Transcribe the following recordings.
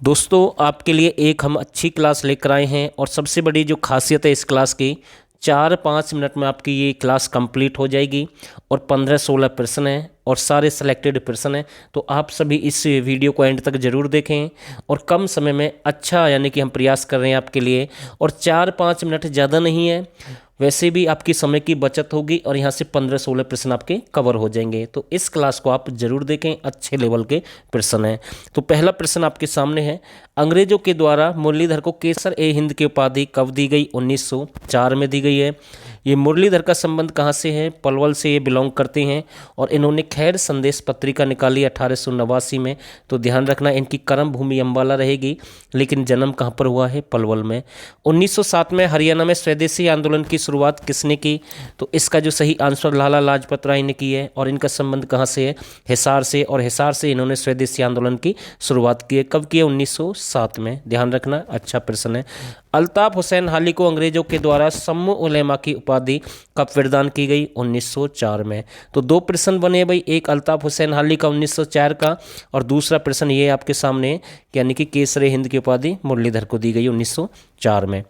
दोस्तों आपके लिए एक हम अच्छी क्लास लेकर आए हैं और सबसे बड़ी जो खासियत है इस क्लास की 4-5 मिनट में आपकी ये क्लास कंप्लीट हो जाएगी और 15-16 प्रश्न हैं और सारे सेलेक्टेड प्रश्न हैं। तो आप सभी इस वीडियो को एंड तक ज़रूर देखें और कम समय में अच्छा यानी कि हम प्रयास कर रहे हैं आपके लिए और 4-5 मिनट ज़्यादा नहीं है, वैसे भी आपकी समय की बचत होगी और यहाँ से 15-16 प्रश्न आपके कवर हो जाएंगे। तो इस क्लास को आप जरूर देखें, अच्छे लेवल के प्रश्न हैं। तो पहला प्रश्न आपके सामने है, अंग्रेजों के द्वारा मुरलीधर को केसर ए हिंद की उपाधि कब दी गई? 1904 में दी गई है। ये मुरलीधर का संबंध कहाँ से है? पलवल से ये बिलोंग करते हैं और इन्होंने खैर संदेश पत्रिका निकाली 1889 में। तो ध्यान रखना इनकी कर्म भूमि अम्बाला रहेगी, लेकिन जन्म कहाँ पर हुआ है? पलवल में। 1907 में हरियाणा में स्वदेशी आंदोलन की शुरुआत किसने की? तो इसका जो सही आंसर लाला लाजपत राय ने की है और इनका संबंध कहाँ से है? हिसार से, और हिसार से इन्होंने स्वदेशी आंदोलन की शुरुआत की है। कब की है? 1907 में। ध्यान रखना, अच्छा प्रश्न है। अल्ताफ हुसैन हाली को अंग्रेजों के द्वारा सम्मु उलेमा की उपाधि कब प्रदान की गई? 1904 में। तो दो प्रश्न बने भाई, एक अल्ताफ हुसैन हाली का 1904 का और दूसरा प्रश्न ये आपके सामने यानी कि केसर ए हिंद की उपाधि मुरलीधर को दी गई 1904 में।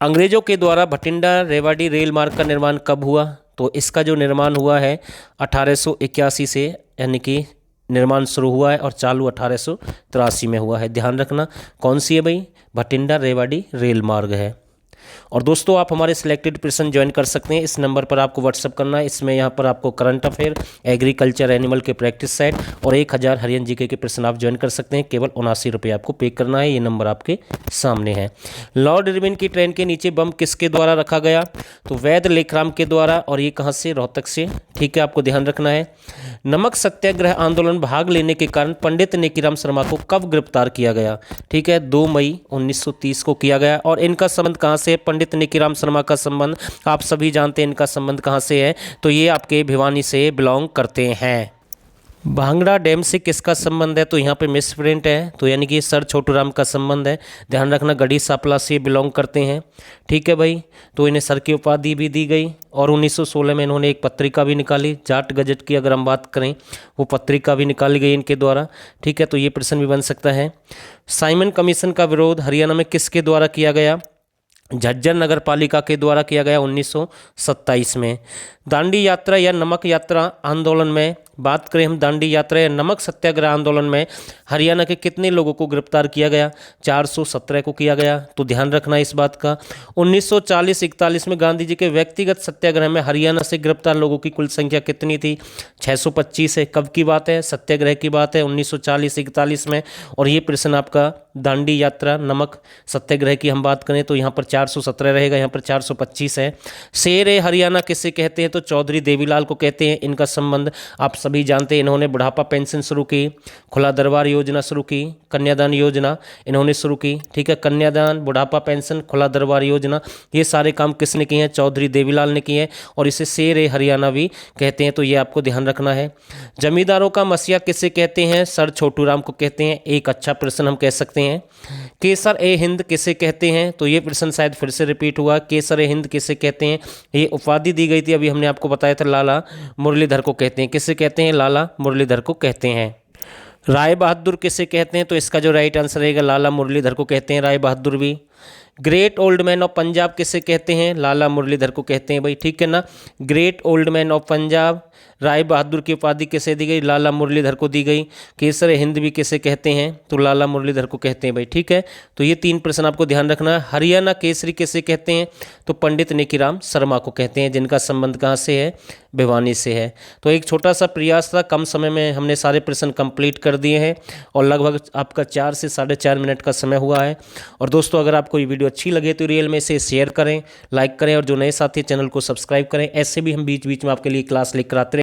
अंग्रेजों के द्वारा भटिंडा रेवाड़ी रेल मार्ग का निर्माण कब हुआ? तो इसका जो निर्माण हुआ है 1881 से, यानी कि निर्माण शुरू हुआ है और चालू 1883 में हुआ है। ध्यान रखना कौन सी है भाई? भटिंडा रेवाड़ी रेल मार्ग है। और दोस्तों आप हमारे सिलेक्टेड प्रश्न ज्वाइन कर सकते हैं, इस नंबर पर आपको व्हाट्सअप करना है। इसमें यहाँ पर आपको करंट अफेयर, एग्रीकल्चर, एनिमल के प्रैक्टिस सेट और 1000 हरियाणा जीके के प्रश्न आप ज्वाइन कर सकते हैं। केवल 79 रुपये आपको पे करना है। ये नंबर आपके सामने है। लॉर्ड इरविन की ट्रेन के नीचे बम किसके द्वारा रखा गया? तो वैद लेखराम के द्वारा, और ये कहाँ से? रोहतक से। ठीक है, आपको ध्यान रखना है। नमक सत्याग्रह आंदोलन भाग लेने के कारण पंडित नेकीराम शर्मा को कब गिरफ्तार किया गया? ठीक है, 2 मई 1930 को किया गया। और इनका संबंध कहाँ से? पंडित नेकीराम शर्मा का संबंध आप सभी जानते हैं, इनका संबंध कहाँ से है? तो ये आपके भिवानी से बिलोंग करते हैं। भांगड़ा डैम से किसका संबंध है? तो यहाँ पे मिस प्रिंट है, तो यानी कि सर छोटूराम का संबंध है। ध्यान रखना गढ़ी सापला से बिलोंग करते हैं। ठीक है भाई, तो इन्हें सर की उपाधि भी दी गई और 1916 में इन्होंने एक पत्रिका भी निकाली, जाट गजट की अगर हम बात करें, वो पत्रिका भी निकाली गई इनके द्वारा। ठीक है, तो ये प्रश्न भी बन सकता है। साइमन कमीशन का विरोध हरियाणा में किसके द्वारा किया गया? झज्जर नगर पालिका के द्वारा किया गया 1927 में। दांडी यात्रा या नमक यात्रा आंदोलन में बात करें हम, दांडी यात्रा या नमक सत्याग्रह आंदोलन में हरियाणा के कितने लोगों को गिरफ्तार किया गया? 417 को किया गया। तो ध्यान रखना इस बात का। 1940-41 में गांधी जी के व्यक्तिगत सत्याग्रह में हरियाणा से गिरफ्तार लोगों की कुल संख्या कितनी थी? 625 है। कब की बात है? सत्याग्रह की बात है 1940-41 में। और ये प्रश्न आपका दांडी यात्रा नमक सत्याग्रह की हम बात करें तो यहाँ पर 417 रहेगा, यहाँ पर 425 है। शेर ए हरियाणा किसे कहते हैं? तो चौधरी देवीलाल को कहते हैं। इनका संबंध आप सभी जानते हैं, इन्होंने बुढ़ापा पेंशन शुरू की, खुला दरबार योजना शुरू की, कन्यादान योजना इन्होंने शुरू की। ठीक है, कन्यादान, बुढ़ापा पेंशन, खुला दरबार योजना, ये सारे काम किसने किए हैं? चौधरी देवीलाल ने किए हैं और इसे शेर ए हरियाणा भी कहते हैं। तो ये आपको ध्यान रखना है। जमींदारों का मसीहा किसे कहते हैं? सर छोटूराम को कहते हैं। एक अच्छा प्रश्न हम कह सकते हैं। केसर ए हिंद किसे कहते हैं? तो ये प्रश्न शायद फिर से रिपीट हुआ। केसर ए हिंद किसे कहते हैं? ये उपाधि दी गई थी, अभी हमने आपको बताया था, लाला मुरलीधर को कहते हैं। किसे कहते हैं? लाला मुरलीधर को कहते हैं। राय बहादुर किसे कहते हैं? तो इसका जो राइट आंसर रहेगा लाला मुरलीधर को कहते हैं, राय बहादुर भी। Great old man of Punjab किसे कहते हैं? लाला मुरलीधर को कहते हैं भाई। ठीक है ना, great old man of Punjab. Rai Bahadur की उपाधि किसे दी गई? लाला मुरलीधर को दी गई। केसर हिंद भी किसे कहते हैं? तो लाला मुरलीधर को कहते हैं भाई। ठीक है, तो ये 3 प्रश्न आपको ध्यान रखना है। हरियाणा केसरी किसे कहते हैं? तो पंडित नेकीराम शर्मा को कहते हैं, जिनका संबंध कहाँ से है? भिवानी से है। तो एक छोटा सा प्रयास था, कम समय में हमने सारे प्रश्न कंप्लीट कर दिए हैं और लगभग आपका 4 से 4.5 मिनट का समय हुआ है। और दोस्तों अगर आपको ये वीडियो अच्छी लगे तो रियल में इसे शेयर करें, लाइक करें और जो नए साथी चैनल को सब्सक्राइब करें। ऐसे भी हम बीच बीच में आपके लिए क्लास लेकर आते